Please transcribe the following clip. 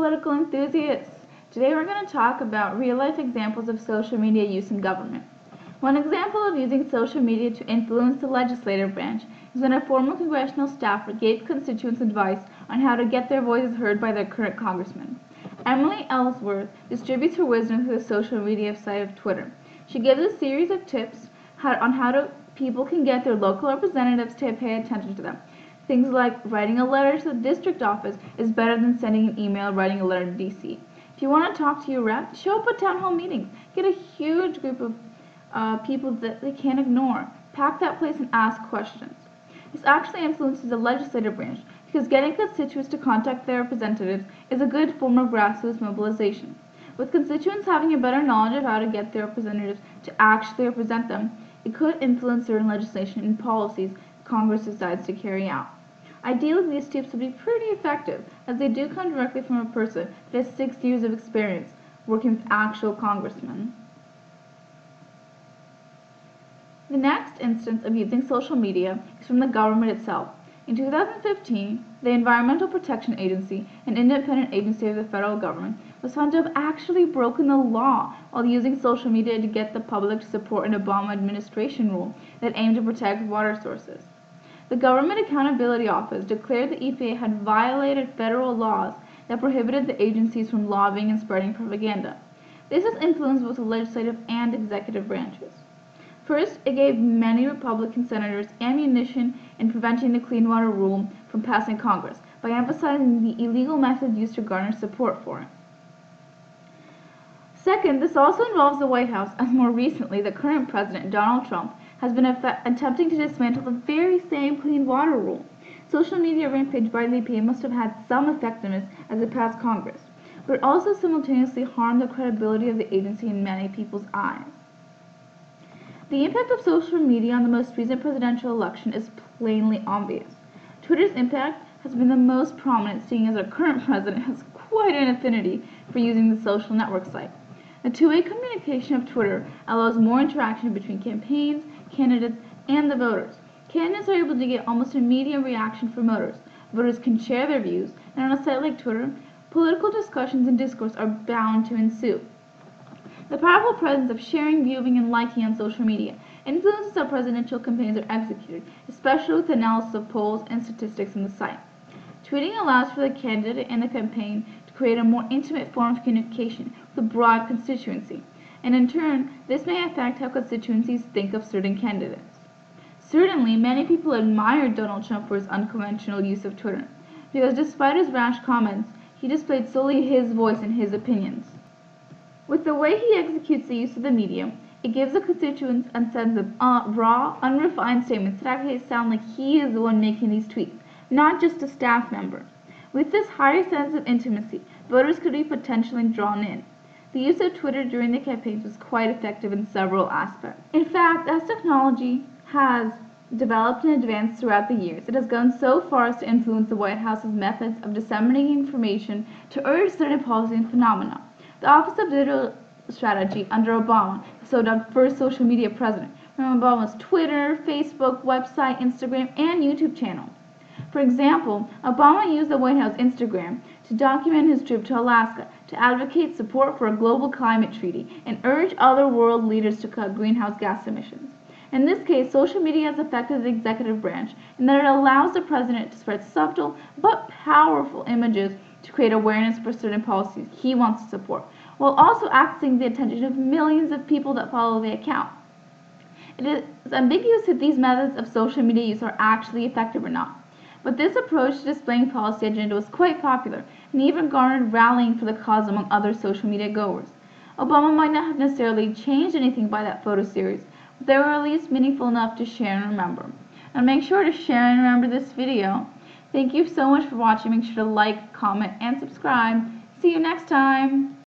political enthusiasts! Today we're going to talk about real-life examples of social media use in government. One example of using social media to influence the legislative branch is when a former congressional staffer gave constituents advice on how to get their voices heard by their current congressman. Emily Ellsworth distributes her wisdom through the social media site of Twitter. She gives a series of tips on how people can get their local representatives to pay attention to them. Things like writing a letter to the district office is better than sending an email or writing a letter to DC. If you want to talk to your rep, show up at town hall meetings. Get a huge group of people that they can't ignore. Pack that place and ask questions. This actually influences the legislative branch because getting constituents to contact their representatives is a good form of grassroots mobilization. With constituents having a better knowledge of how to get their representatives to actually represent them, it could influence certain legislation and policies Congress decides to carry out. Ideally, these tips would be pretty effective, as they do come directly from a person that has 6 years of experience working with actual congressmen. The next instance of using social media is from the government itself. In 2015, the Environmental Protection Agency, an independent agency of the federal government, was found to have actually broken the law while using social media to get the public to support an Obama administration rule that aimed to protect water sources. The Government Accountability Office declared the EPA had violated federal laws that prohibited the agencies from lobbying and spreading propaganda. This has influenced both the legislative and executive branches. First, it gave many Republican senators ammunition in preventing the Clean Water Rule from passing Congress by emphasizing the illegal methods used to garner support for it. Second, this also involves the White House, as more recently the current president, Donald Trump, has been attempting to dismantle the very same Clean Water Rule. Social media rampage by the EPA must have had some effectiveness as it passed Congress, but it also simultaneously harmed the credibility of the agency in many people's eyes. The impact of social media on the most recent presidential election is plainly obvious. Twitter's impact has been the most prominent, seeing as our current president has quite an affinity for using the social network site. The two-way communication of Twitter allows more interaction between campaigns, candidates, and the voters. Candidates are able to get almost immediate reaction from voters. Voters can share their views, and on a site like Twitter, political discussions and discourse are bound to ensue. The powerful presence of sharing, viewing, and liking on social media influences how presidential campaigns are executed, especially with analysis of polls and statistics in the site. Tweeting allows for the candidate and the campaign to create a more intimate form of communication with a broad constituency, and in turn, this may affect how constituencies think of certain candidates. Certainly, many people admired Donald Trump for his unconventional use of Twitter, because despite his rash comments, he displayed solely his voice and his opinions. With the way he executes the use of the medium, it gives the constituents a sense of raw, unrefined statements that actually sound like he is the one making these tweets, not just a staff member. With this higher sense of intimacy, voters could be potentially drawn in. The use of Twitter during the campaigns was quite effective in several aspects. In fact, as technology has developed and advanced throughout the years, it has gone so far as to influence the White House's methods of disseminating information to urge certain policies and phenomena. The Office of Digital Strategy under Obama, the so-dubbed first social media president, from Obama's Twitter, Facebook, website, Instagram, and YouTube channel. For example, Obama used the White House Instagram to document his trip to Alaska, to advocate support for a global climate treaty, and urge other world leaders to cut greenhouse gas emissions. In this case, social media has affected the executive branch in that it allows the president to spread subtle but powerful images to create awareness for certain policies he wants to support, while also accessing the attention of millions of people that follow the account. It is ambiguous if these methods of social media use are actually effective or not, but this approach to displaying policy agenda was quite popular and even garnered rallying for the cause among other social media goers. Obama might not have necessarily changed anything by that photo series, but they were at least meaningful enough to share and remember. And make sure to share and remember this video. Thank you so much for watching. Make sure to like, comment, and subscribe. See you next time!